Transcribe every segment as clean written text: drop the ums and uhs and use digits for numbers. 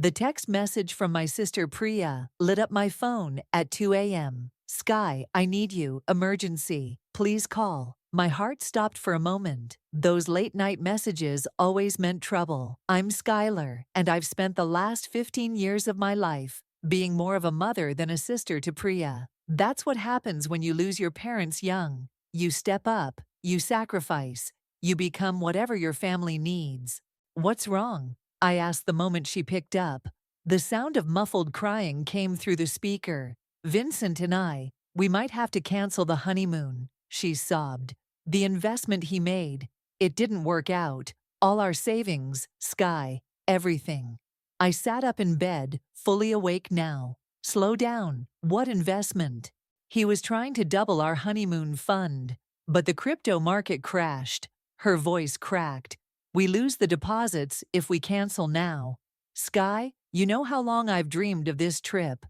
The text message from my sister Priya lit up my phone at 2 a.m. Sky, I need you, emergency, please call. My heart stopped for a moment. Those late-night messages always meant trouble. I'm Skylar, and I've spent the last 15 years of my life being more of a mother than a sister to Priya. That's what happens when you lose your parents young. You step up, you sacrifice, you become whatever your family needs. What's wrong? I asked the moment she picked up. The sound of muffled crying came through the speaker. Vincent and we might have to cancel the honeymoon, she sobbed. The investment he made, it didn't work out. All our savings, Sky, everything. I sat up in bed, fully awake now. Slow down, what investment? He was trying to double our honeymoon fund. But the crypto market crashed. Her voice cracked. We lose the deposits if we cancel now. Sky, you know how long I've dreamed of this trip.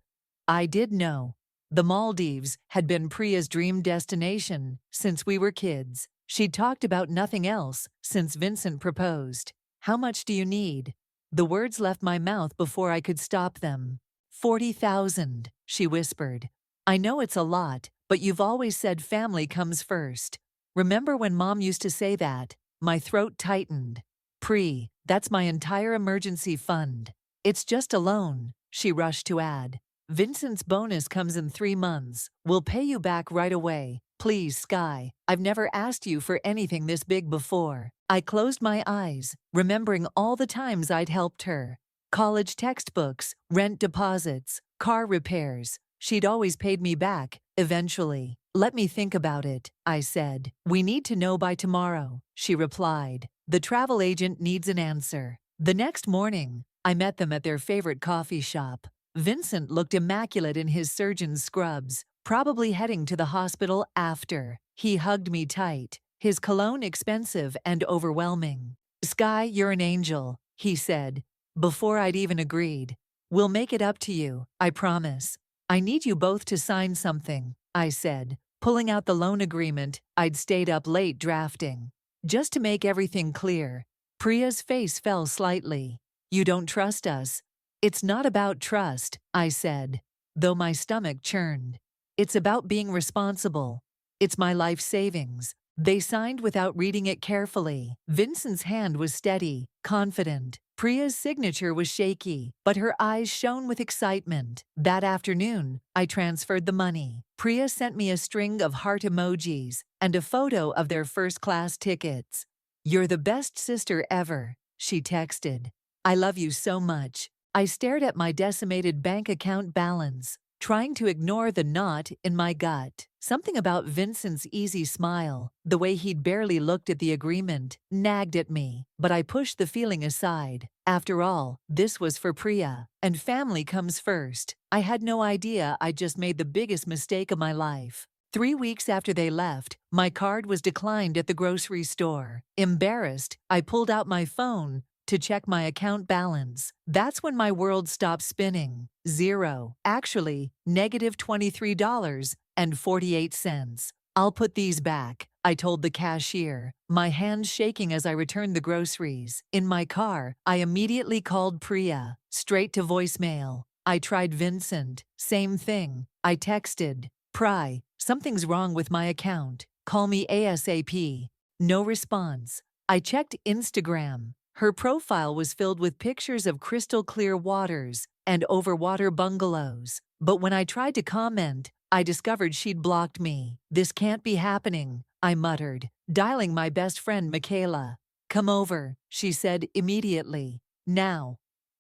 I did know. The Maldives had been Priya's dream destination since we were kids. She'd talked about nothing else since Vincent proposed. How much do you need? The words left my mouth before I could stop them. 40,000, she whispered. I know it's a lot, but you've always said family comes first. Remember when Mom used to say that? My throat tightened. Pri, that's my entire emergency fund. It's just a loan, she rushed to add. Vincent's bonus comes in 3 months. We'll pay you back right away. Please, Sky, I've never asked you for anything this big before. I closed my eyes, remembering all the times I'd helped her. College textbooks, rent deposits, car repairs. She'd always paid me back, eventually. Let me think about it, I said. We need to know by tomorrow, she replied. The travel agent needs an answer. The next morning, I met them at their favorite coffee shop. Vincent looked immaculate in his surgeon's scrubs, probably heading to the hospital after. He hugged me tight, his cologne expensive and overwhelming. Sky, you're an angel, he said, before I'd even agreed. We'll make it up to you, I promise. I need you both to sign something, I said, pulling out the loan agreement I'd stayed up late drafting. Just to make everything clear, Priya's face fell slightly. You don't trust us? It's not about trust, I said, though my stomach churned. It's about being responsible. It's my life savings. They signed without reading it carefully. Vincent's hand was steady, confident. Priya's signature was shaky, but her eyes shone with excitement. That afternoon, I transferred the money. Priya sent me a string of heart emojis and a photo of their first-class tickets. You're the best sister ever, she texted. I love you so much. I stared at my decimated bank account balance, trying to ignore the knot in my gut. Something about Vincent's easy smile, the way he'd barely looked at the agreement, nagged at me, but I pushed the feeling aside. After all, this was for Priya, and family comes first. I had no idea I'd just made the biggest mistake of my life. 3 weeks after they left, my card was declined at the grocery store. Embarrassed, I pulled out my phone to check my account balance. That's when my world stopped spinning. Zero. Actually, negative $23.48. I'll put these back, I told the cashier, my hands shaking as I returned the groceries. In my car, I immediately called Priya, straight to voicemail. I tried Vincent. Same thing. I texted, Pri, something's wrong with my account. Call me ASAP. No response. I checked Instagram. Her profile was filled with pictures of crystal-clear waters and overwater bungalows. But when I tried to comment, I discovered she'd blocked me. This can't be happening, I muttered, dialing my best friend Michaela. Come over, she said immediately. Now.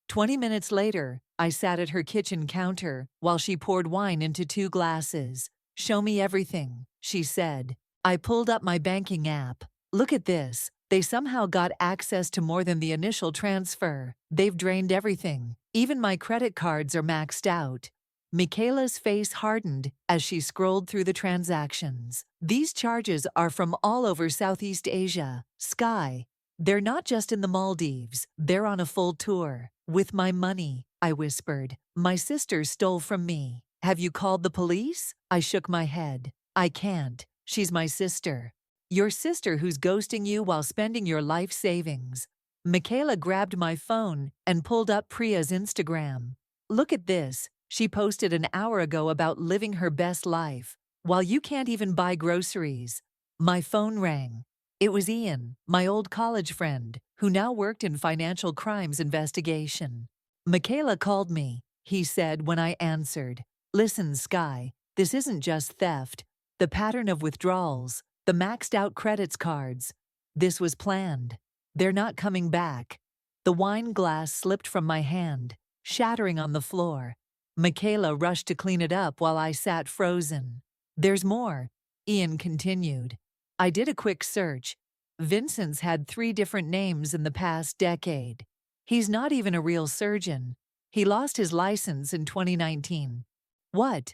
20 minutes later, I sat at her kitchen counter while she poured wine into 2 glasses. Show me everything, she said. I pulled up my banking app. Look at this. They somehow got access to more than the initial transfer. They've drained everything. Even my credit cards are maxed out. Michaela's face hardened as she scrolled through the transactions. These charges are from all over Southeast Asia. Sky. They're not just in the Maldives. They're on a full tour. With my money, I whispered. My sister stole from me. Have you called the police? I shook my head. I can't. She's my sister. Your sister who's ghosting you while spending your life savings. Michaela grabbed my phone and pulled up Priya's Instagram. Look at this. She posted an hour ago about living her best life, while you can't even buy groceries. My phone rang. It was Ian, my old college friend, who now worked in financial crimes investigation. Michaela called me, he said when I answered. Listen, Sky, this isn't just theft. The pattern of withdrawals, the maxed out credits cards. This was planned. They're not coming back. The wine glass slipped from my hand, shattering on the floor. Michaela rushed to clean it up while I sat frozen. There's more, Ian continued. I did a quick search. Vincent's had 3 different names in the past decade. He's not even a real surgeon. He lost his license in 2019. What?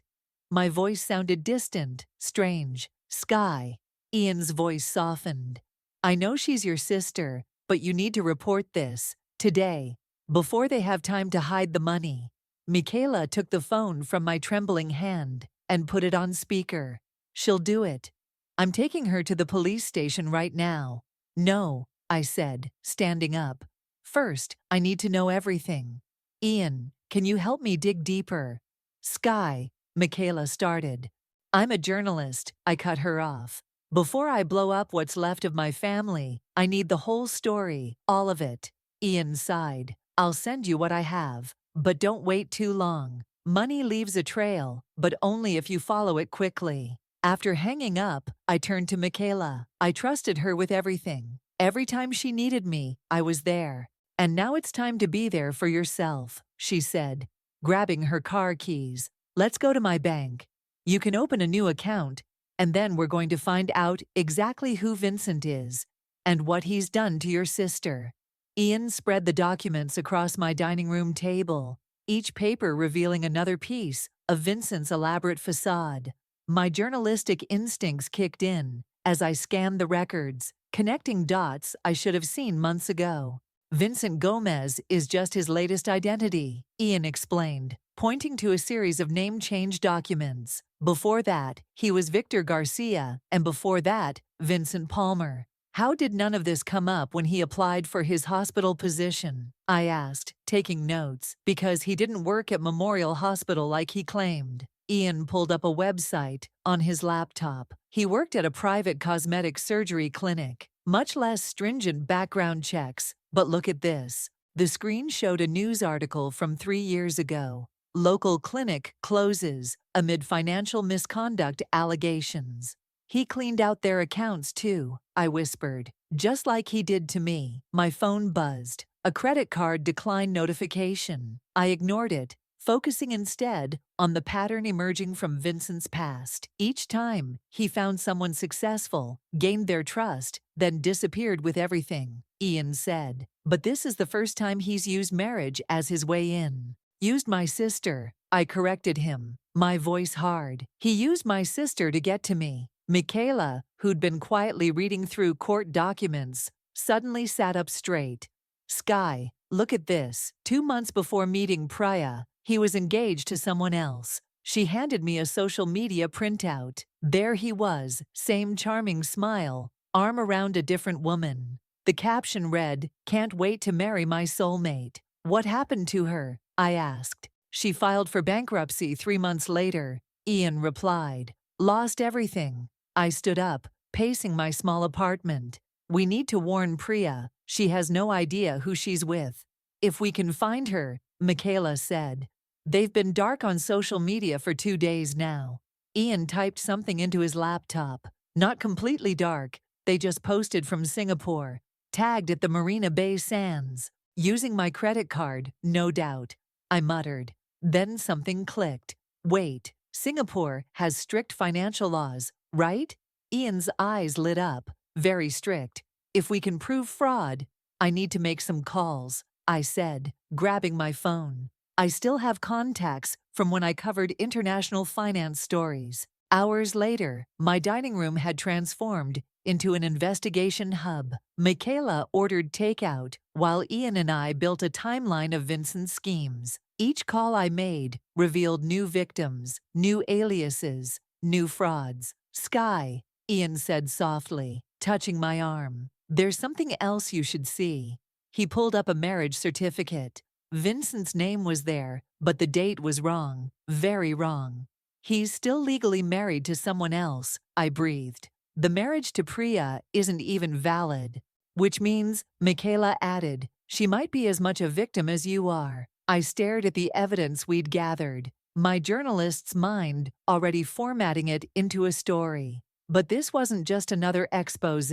My voice sounded distant, strange. Sky. Ian's voice softened. I know she's your sister, but you need to report this, today, before they have time to hide the money. Michaela took the phone from my trembling hand and put it on speaker. She'll do it. I'm taking her to the police station right now. No, I said, standing up. First, I need to know everything. Ian, can you help me dig deeper? Sky, Michaela started. I'm a journalist, I cut her off. Before I blow up what's left of my family, I need the whole story, all of it. Ian sighed. I'll send you what I have, but don't wait too long. Money leaves a trail, but only if you follow it quickly. After hanging up, I turned to Michaela. I trusted her with everything. Every time she needed me, I was there. And now it's time to be there for yourself, she said, grabbing her car keys. Let's go to my bank. You can open a new account, and then we're going to find out exactly who Vincent is and what he's done to your sister. Ian spread the documents across my dining room table, each paper revealing another piece of Vincent's elaborate facade. My journalistic instincts kicked in as I scanned the records, connecting dots I should have seen months ago. Vincent Gomez is just his latest identity, Ian explained, pointing to a series of name change documents. Before that, he was Victor Garcia, and before that, Vincent Palmer. How did none of this come up when he applied for his hospital position? I asked, taking notes, because he didn't work at Memorial Hospital like he claimed. Ian pulled up a website on his laptop. He worked at a private cosmetic surgery clinic. Much less stringent background checks. But look at this. The screen showed a news article from 3 years ago. Local clinic closes amid financial misconduct allegations. He cleaned out their accounts too, I whispered. Just like he did to me. My phone buzzed. A credit card decline notification. I ignored it, focusing instead on the pattern emerging from Vincent's past. Each time, he found someone successful, gained their trust, then disappeared with everything, Ian said. But this is the first time he's used marriage as his way in. Used my sister, I corrected him, my voice hard. He used my sister to get to me. Michaela, who'd been quietly reading through court documents, suddenly sat up straight. Sky, look at this. 2 months before meeting Priya, he was engaged to someone else. She handed me a social media printout. There he was, same charming smile, arm around a different woman. The caption read, "Can't wait to marry my soulmate." What happened to her? I asked. She filed for bankruptcy 3 months later, Ian replied. Lost everything. I stood up, pacing my small apartment. We need to warn Priya. She has no idea who she's with. If we can find her, Michaela said. They've been dark on social media for 2 days now. Ian typed something into his laptop. Not completely dark. They just posted from Singapore. Tagged at the Marina Bay Sands. Using my credit card, no doubt. I muttered. Then something clicked. Wait, Singapore has strict financial laws, right? Ian's eyes lit up. Very strict. If we can prove fraud, I need to make some calls, I said, grabbing my phone. I still have contacts from when I covered international finance stories. Hours later, my dining room had transformed into an investigation hub. Michaela ordered takeout, while Ian and I built a timeline of Vincent's schemes. Each call I made revealed new victims, new aliases, new frauds. Sky, Ian said softly, touching my arm. There's something else you should see. He pulled up a marriage certificate. Vincent's name was there, but the date was wrong, very wrong. He's still legally married to someone else, I breathed. The marriage to Priya isn't even valid. Which means, Michaela added, she might be as much a victim as you are. I stared at the evidence we'd gathered, my journalist's mind already formatting it into a story. But this wasn't just another expose.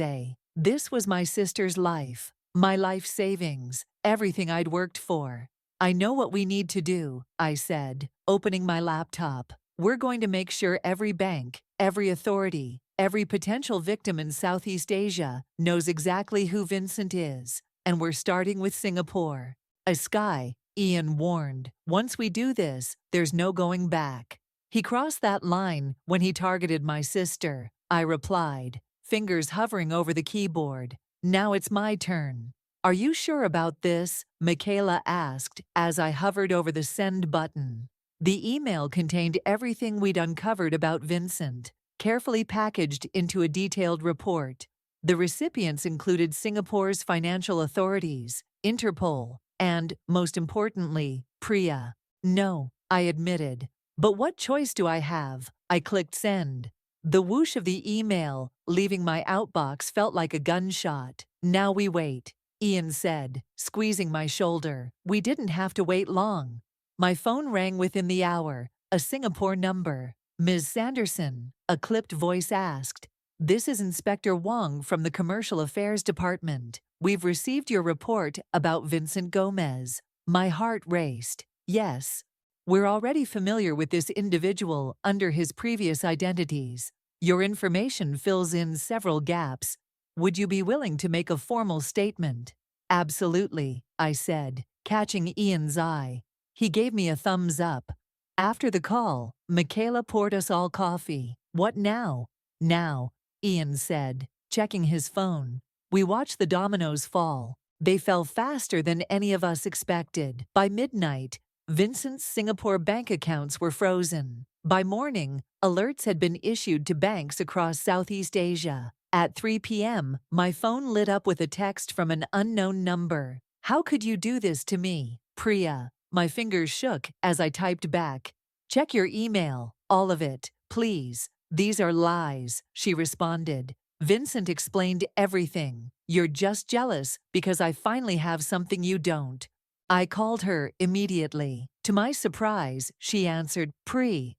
This was my sister's life, my life savings, everything I'd worked for. I know what we need to do, I said, opening my laptop. We're going to make sure every bank, every authority, every potential victim in Southeast Asia knows exactly who Vincent is. And we're starting with Singapore. Sky, Ian warned. Once we do this, there's no going back. He crossed that line when he targeted my sister, I replied, fingers hovering over the keyboard. Now it's my turn. Are you sure about this? Michaela asked as I hovered over the send button. The email contained everything we'd uncovered about Vincent, carefully packaged into a detailed report. The recipients included Singapore's financial authorities, Interpol, and, most importantly, Priya. No, I admitted. But what choice do I have? I clicked send. The whoosh of the email, leaving my outbox, felt like a gunshot. Now we wait, Ian said, squeezing my shoulder. We didn't have to wait long. My phone rang within the hour, a Singapore number. Ms. Sanderson, a clipped voice asked. This is Inspector Wong from the Commercial Affairs Department. We've received your report about Vincent Gomez. My heart raced. Yes. We're already familiar with this individual under his previous identities. Your information fills in several gaps. Would you be willing to make a formal statement? Absolutely, I said, catching Ian's eye. He gave me a thumbs up. After the call, Michaela poured us all coffee. What now? Now, Ian said, checking his phone. We watched the dominoes fall. They fell faster than any of us expected. By midnight, Vincent's Singapore bank accounts were frozen. By morning, alerts had been issued to banks across Southeast Asia. At 3 p.m., my phone lit up with a text from an unknown number. How could you do this to me, Priya? My fingers shook as I typed back. Check your email, all of it, please. These are lies, she responded. Vincent explained everything. You're just jealous because I finally have something you don't. I called her immediately. To my surprise, she answered.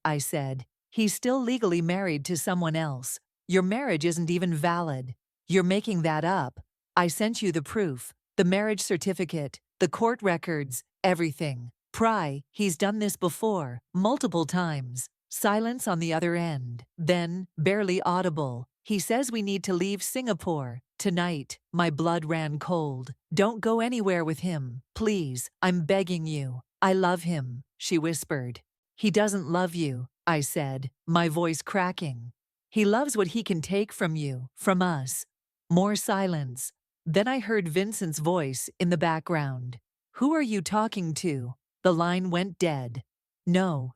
I said. He's still legally married to someone else. Your marriage isn't even valid. You're making that up. I sent you the proof, the marriage certificate, the court records, everything. He's done this before, multiple times. Silence on the other end. Then, barely audible, he says we need to leave Singapore. Tonight, my blood ran cold. Don't go anywhere with him, please, I'm begging you. I love him, she whispered. He doesn't love you, I said, my voice cracking. He loves what he can take from you, from us. More silence. Then I heard Vincent's voice in the background. Who are you talking to? The line went dead. No,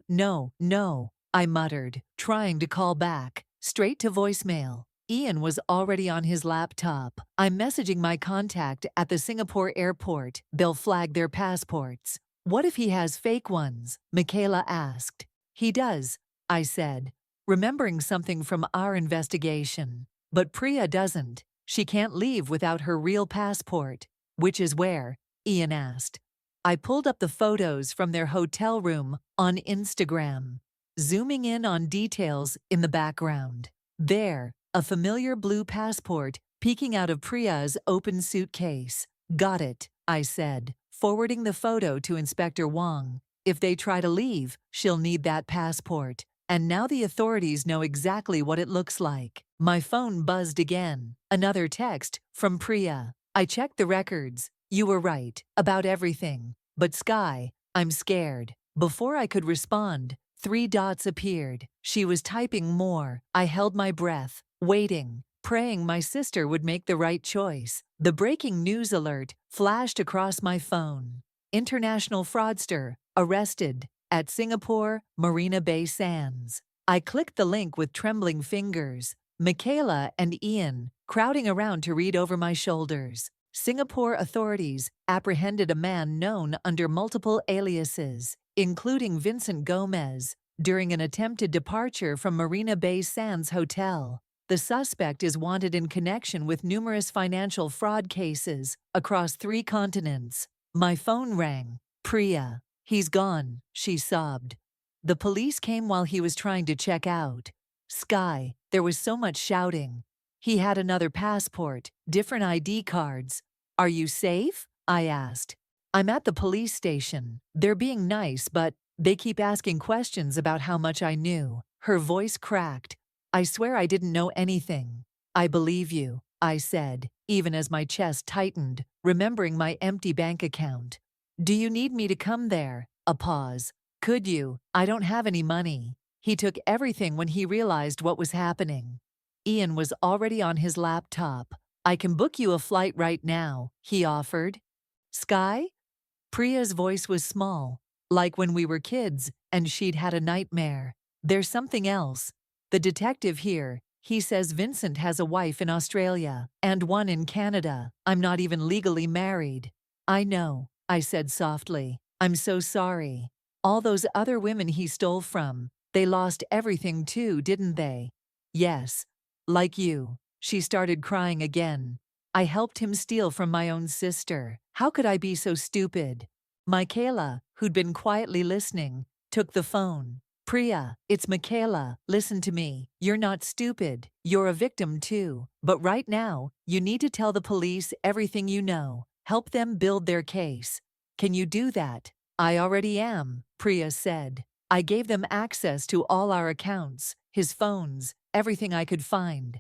I muttered, trying to call back, straight to voicemail. Ian was already on his laptop. I'm messaging my contact at the Singapore airport. They'll flag their passports. What if he has fake ones? Michaela asked. He does, I said, remembering something from our investigation. But Priya doesn't. She can't leave without her real passport. Which is where? Ian asked. I pulled up the photos from their hotel room on Instagram, zooming in on details in the background. There, a familiar blue passport peeking out of Priya's open suitcase. Got it, I said, forwarding the photo to Inspector Wong. If they try to leave, she'll need that passport. And now the authorities know exactly what it looks like. My phone buzzed again. Another text from Priya. I checked the records. You were right about everything. But Sky, I'm scared. Before I could respond, 3 dots appeared. She was typing more. I held my breath, waiting, praying my sister would make the right choice. The breaking news alert flashed across my phone. International fraudster arrested at Singapore Marina Bay Sands. I clicked the link with trembling fingers. Michaela and Ian crowding around to read over my shoulders. Singapore authorities apprehended a man known under multiple aliases, including Vincent Gomez, during an attempted departure from Marina Bay Sands Hotel. The suspect is wanted in connection with numerous financial fraud cases across 3 continents. My phone rang. Priya. He's gone, she sobbed. The police came while he was trying to check out. Sky, there was so much shouting. He had another passport, different ID cards. Are you safe? I asked. I'm at the police station. They're being nice, but they keep asking questions about how much I knew. Her voice cracked. I swear I didn't know anything. I believe you, I said, even as my chest tightened, remembering my empty bank account. Do you need me to come there? A pause. Could you? I don't have any money. He took everything when he realized what was happening. Ian was already on his laptop. I can book you a flight right now, he offered. Sky? Priya's voice was small, like when we were kids and she'd had a nightmare. There's something else. The detective here, he says Vincent has a wife in Australia and one in Canada. I'm not even legally married. I know, I said softly. I'm so sorry. All those other women he stole from, they lost everything too, didn't they? Yes. Like you. She started crying again. I helped him steal from my own sister. How could I be so stupid? Michaela, who'd been quietly listening, took the phone. Priya, it's Michaela. Listen to me. You're not stupid. You're a victim too. But right now, you need to tell the police everything you know. Help them build their case. Can you do that? I already am, Priya said. I gave them access to all our accounts, his phones, everything I could find.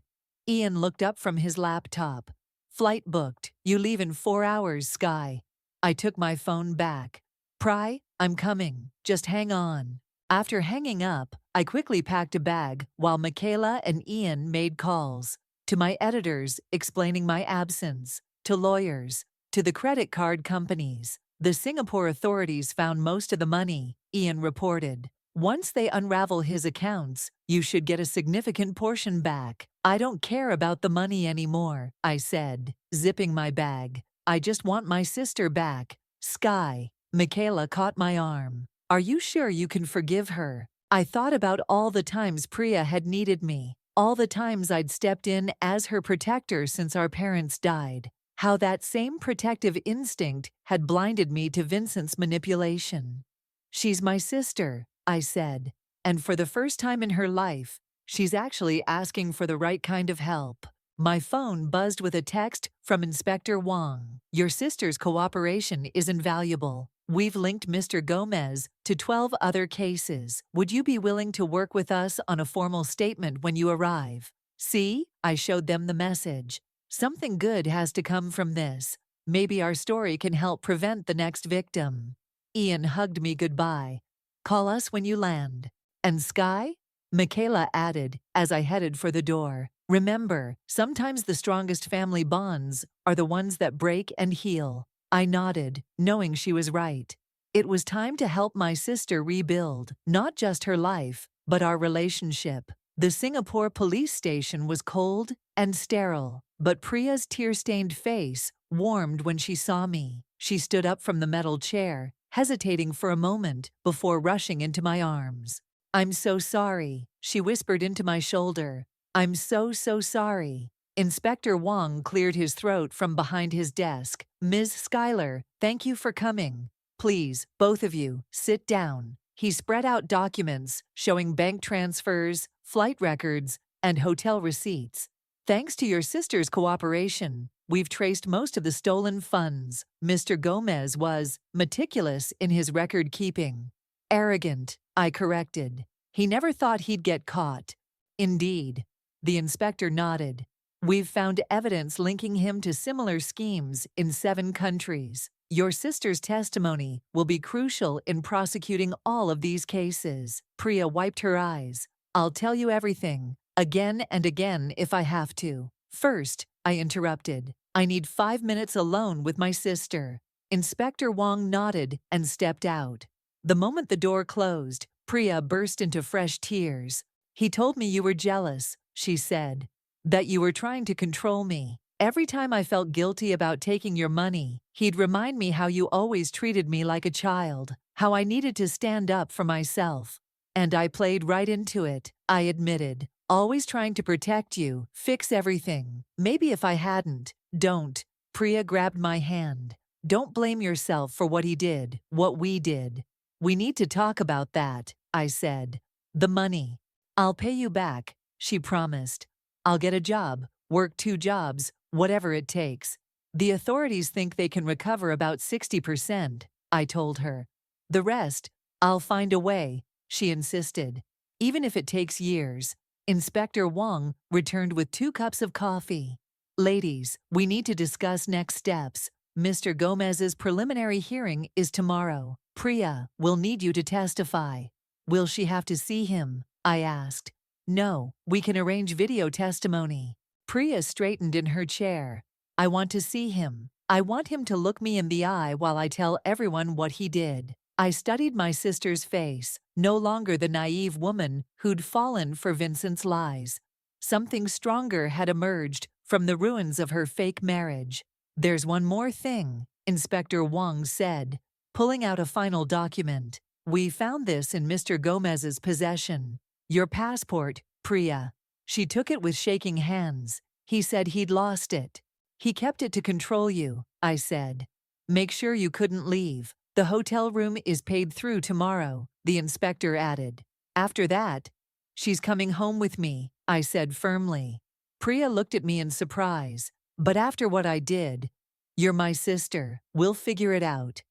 Ian looked up from his laptop. Flight booked. You leave in 4 hours, Sky. I took my phone back. Pri, I'm coming. Just hang on. After hanging up, I quickly packed a bag while Michaela and Ian made calls. To my editors, explaining my absence. To lawyers. To the credit card companies. The Singapore authorities found most of the money, Ian reported. Once they unravel his accounts, you should get a significant portion back. I don't care about the money anymore, I said, zipping my bag. I just want my sister back. Sky. Michaela caught my arm. Are you sure you can forgive her? I thought about all the times Priya had needed me, all the times I'd stepped in as her protector since our parents died. How that same protective instinct had blinded me to Vincent's manipulation. She's my sister, I said, and for the first time in her life, she's actually asking for the right kind of help. My phone buzzed with a text from Inspector Wong. Your sister's cooperation is invaluable. We've linked Mr. Gomez to 12 other cases. Would you be willing to work with us on a formal statement when you arrive? See? I showed them the message. Something good has to come from this. Maybe our story can help prevent the next victim. Ian hugged me goodbye. Call us when you land. And Sky? Michaela added as I headed for the door. Remember, sometimes the strongest family bonds are the ones that break and heal. I nodded, knowing she was right. It was time to help my sister rebuild, not just her life, but our relationship. The Singapore police station was cold and sterile, but Priya's tear-stained face warmed when she saw me. She stood up from the metal chair, hesitating for a moment before rushing into my arms. I'm so sorry, she whispered into my shoulder. I'm so sorry. Inspector Wong cleared his throat from behind his desk. Ms. Schuyler, thank you for coming. Please, both of you, sit down. He spread out documents showing bank transfers, flight records, and hotel receipts. Thanks to your sister's cooperation, we've traced most of the stolen funds. Mr. Gomez was meticulous in his record keeping. Arrogant, I corrected. He never thought he'd get caught. Indeed. The inspector nodded. We've found evidence linking him to similar schemes in 7 countries. Your sister's testimony will be crucial in prosecuting all of these cases. Priya wiped her eyes. I'll tell you everything, again and again if I have to. First, I interrupted. I need 5 minutes alone with my sister. Inspector Wong nodded and stepped out. The moment the door closed, Priya burst into fresh tears. He told me you were jealous, she said. That you were trying to control me. Every time I felt guilty about taking your money, he'd remind me how you always treated me like a child, how I needed to stand up for myself. And I played right into it, I admitted, always trying to protect you, fix everything. Maybe if I hadn't. Don't. Priya grabbed my hand. Don't blame yourself for what he did, what we did. We need to talk about that, I said. The money. I'll pay you back, she promised. I'll get a job, work 2 jobs, whatever it takes. The authorities think they can recover about 60%, I told her. The rest, I'll find a way, she insisted. Even if it takes years. Inspector Wong returned with 2 cups of coffee. Ladies, we need to discuss next steps. Mr. Gomez's preliminary hearing is tomorrow. Priya will need you to testify. Will she have to see him? I asked. No, we can arrange video testimony. Priya straightened in her chair. I want to see him. I want him to look me in the eye while I tell everyone what he did. I studied my sister's face, no longer the naive woman who'd fallen for Vincent's lies. Something stronger had emerged from the ruins of her fake marriage. There's one more thing, Inspector Wong said, pulling out a final document. We found this in Mr. Gomez's possession. Your passport, Priya. She took it with shaking hands. He said he'd lost it. He kept it to control you, I said. Make sure you couldn't leave. The hotel room is paid through tomorrow, the inspector added. After that, she's coming home with me, I said firmly. Priya looked at me in surprise. But after what I did, you're my sister. We'll figure it out.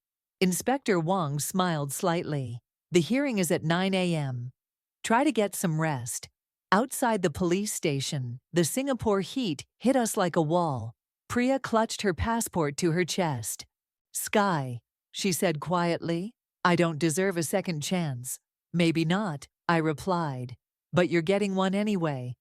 Inspector Wong smiled slightly. The hearing is at 9 a.m. Try to get some rest. Outside the police station, the Singapore heat hit us like a wall. Priya clutched her passport to her chest. Sky, she said quietly, I don't deserve a second chance. Maybe not, I replied. But you're getting one anyway.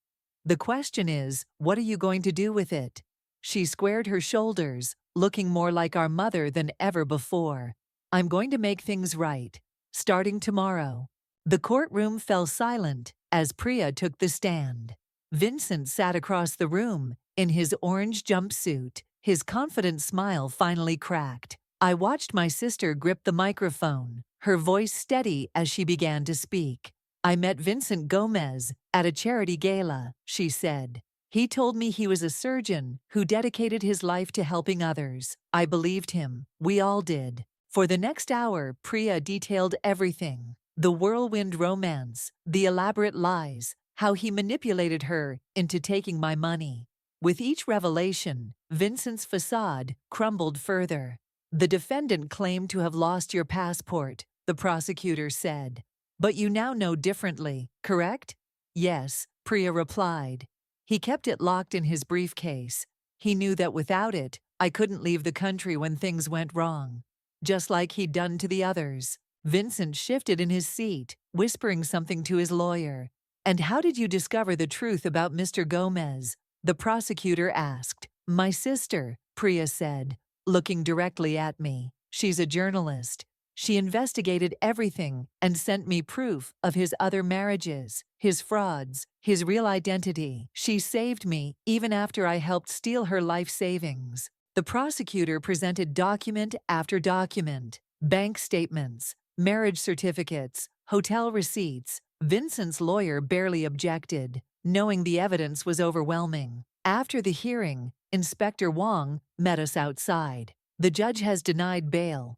The question is, what are you going to do with it? She squared her shoulders, looking more like our mother than ever before. I'm going to make things right. Starting tomorrow. The courtroom fell silent as Priya took the stand. Vincent sat across the room in his orange jumpsuit. His confident smile finally cracked. I watched my sister grip the microphone, her voice steady as she began to speak. I met Vincent Gomez at a charity gala, she said. He told me he was a surgeon who dedicated his life to helping others. I believed him. We all did. For the next hour, Priya detailed everything. The whirlwind romance, the elaborate lies, how he manipulated her into taking my money. With each revelation, Vincent's facade crumbled further. The defendant claimed to have lost your passport, the prosecutor said. But you now know differently, correct? Yes, Priya replied. He kept it locked in his briefcase. He knew that without it, I couldn't leave the country when things went wrong. Just like he'd done to the others. Vincent shifted in his seat, whispering something to his lawyer. And how did you discover the truth about Mr. Gomez? The prosecutor asked. My sister, Priya said, looking directly at me. She's a journalist. She investigated everything and sent me proof of his other marriages, his frauds, his real identity. She saved me even after I helped steal her life savings. The prosecutor presented document after document, bank statements, marriage certificates, hotel receipts. Vincent's lawyer barely objected, knowing the evidence was overwhelming. After the hearing, Inspector Wong met us outside. The judge has denied bail.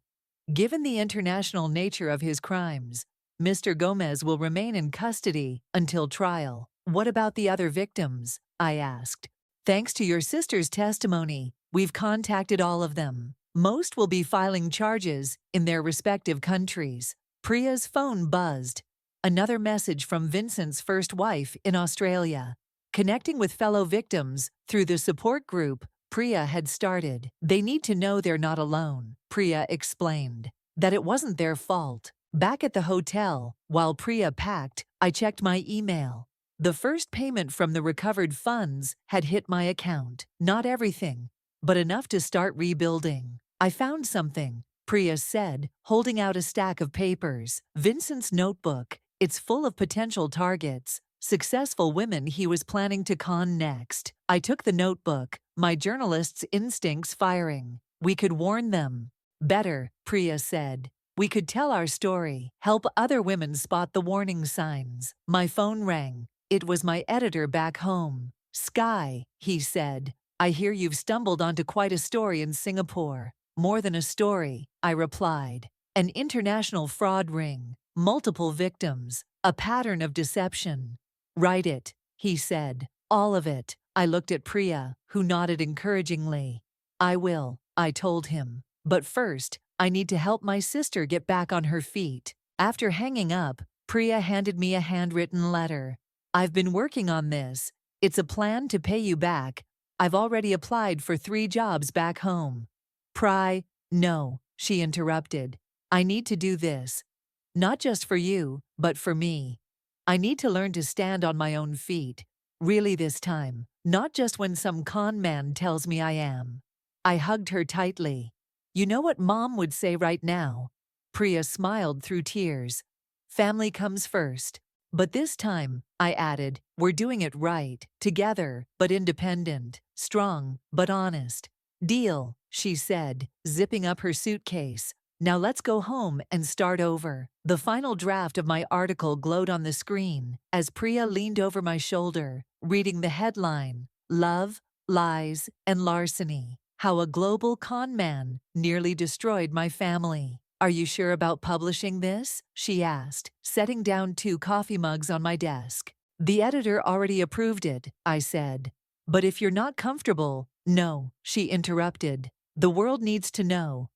Given the international nature of his crimes, Mr. Gomez will remain in custody until trial. What about the other victims? I asked. Thanks to your sister's testimony, we've contacted all of them. Most will be filing charges in their respective countries. Priya's phone buzzed. Another message from Vincent's first wife in Australia. Connecting with fellow victims through the support group Priya had started. They need to know they're not alone, Priya explained. That it wasn't their fault. Back at the hotel, while Priya packed, I checked my email. The first payment from the recovered funds had hit my account. Not everything, but enough to start rebuilding. I found something, Priya said, holding out a stack of papers. Vincent's notebook. It's full of potential targets, successful women he was planning to con next. I took the notebook, my journalist's instincts firing. We could warn them. Better, Priya said. We could tell our story, help other women spot the warning signs. My phone rang. It was my editor back home. Sky, he said. I hear you've stumbled onto quite a story in Singapore. More than a story, I replied. An international fraud ring, multiple victims, a pattern of deception. Write it, he said. All of it. I looked at Priya, who nodded encouragingly. I will, I told him. But first, I need to help my sister get back on her feet. After hanging up, Priya handed me a handwritten letter. I've been working on this. It's a plan to pay you back. I've already applied for 3 jobs back home. No, she interrupted. I need to do this. Not just for you, but for me. I need to learn to stand on my own feet. Really this time, not just when some con man tells me I am. I hugged her tightly. You know what Mom would say right now? Priya smiled through tears. Family comes first. But this time, I added, we're doing it right, together, but independent, strong, but honest. Deal, she said, zipping up her suitcase. Now let's go home and start over. The final draft of my article glowed on the screen as Priya leaned over my shoulder, reading the headline, Love, Lies, and Larceny. How a global con man nearly destroyed my family. Are you sure about publishing this? She asked, setting down 2 coffee mugs on my desk. The editor already approved it, I said. But if you're not comfortable, no, she interrupted. The world needs to know.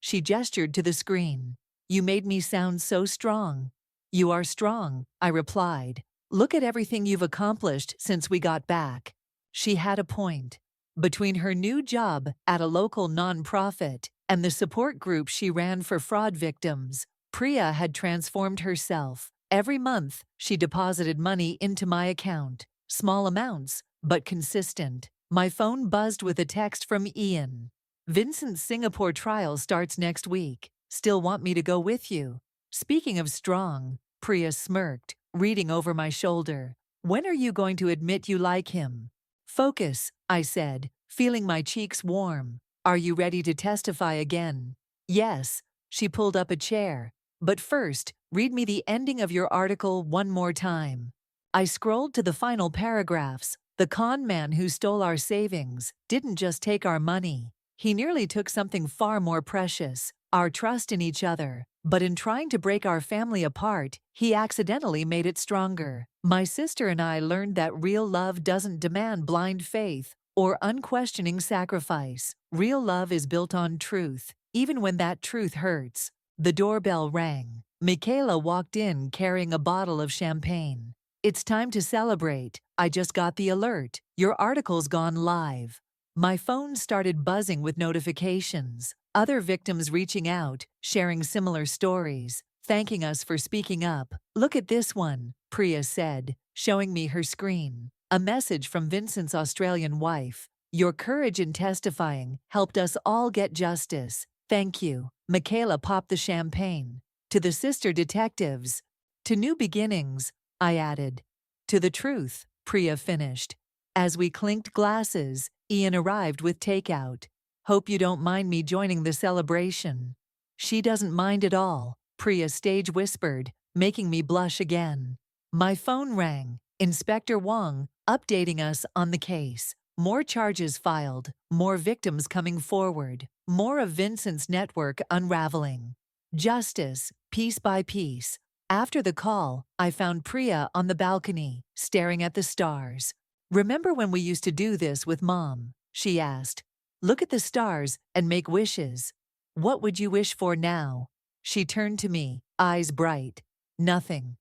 She gestured to the screen. You made me sound so strong. You are strong, I replied. Look at everything you've accomplished since we got back. She had a point. Between her new job at a local nonprofit and the support group she ran for fraud victims, Priya had transformed herself. Every month, she deposited money into my account. Small amounts, but consistent. My phone buzzed with a text from Ian. Vincent's Singapore trial starts next week. Still want me to go with you? Speaking of strong, Priya smirked, reading over my shoulder. When are you going to admit you like him? Focus, I said, feeling my cheeks warm. Are you ready to testify again? Yes, she pulled up a chair. But first, read me the ending of your article one more time. I scrolled to the final paragraphs. The con man who stole our savings didn't just take our money. He nearly took something far more precious, our trust in each other. But in trying to break our family apart, he accidentally made it stronger. My sister and I learned that real love doesn't demand blind faith or unquestioning sacrifice. Real love is built on truth, even when that truth hurts. The doorbell rang. Michaela walked in carrying a bottle of champagne. It's time to celebrate. I just got the alert. Your article's gone live. My phone started buzzing with notifications. Other victims reaching out, sharing similar stories, thanking us for speaking up. Look at this one, Priya said, showing me her screen. A message from Vincent's Australian wife. Your courage in testifying helped us all get justice. Thank you. Michaela popped the champagne. To the sister detectives. To new beginnings, I added. To the truth, Priya finished. As we clinked glasses, Ian arrived with takeout. Hope you don't mind me joining the celebration. She doesn't mind at all, Priya stage whispered, making me blush again. My phone rang. Inspector Wong, updating us on the case. More charges filed, more victims coming forward, more of Vincent's network unraveling. Justice, piece by piece. After the call, I found Priya on the balcony, staring at the stars. Remember when we used to do this with Mom? She asked. Look at the stars and make wishes. What would you wish for now? She turned to me, eyes bright. Nothing.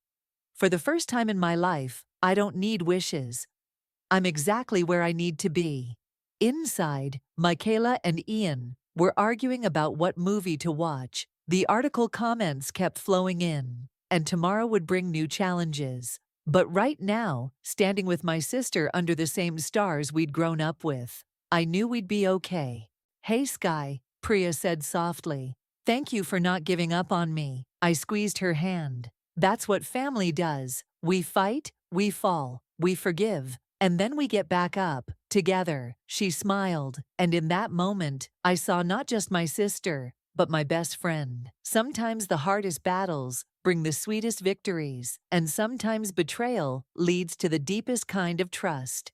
For the first time in my life, I don't need wishes. I'm exactly where I need to be. Inside, Michaela and Ian were arguing about what movie to watch. The article comments kept flowing in, and tomorrow would bring new challenges. But right now, standing with my sister under the same stars we'd grown up with, I knew we'd be okay. Hey Sky, Priya said softly. Thank you for not giving up on me. I squeezed her hand. That's what family does. We fight, we fall, we forgive, And then we get back up, together. She smiled, and in that moment, I saw not just my sister, but my best friend. Sometimes the hardest battles bring the sweetest victories, and sometimes betrayal leads to the deepest kind of trust.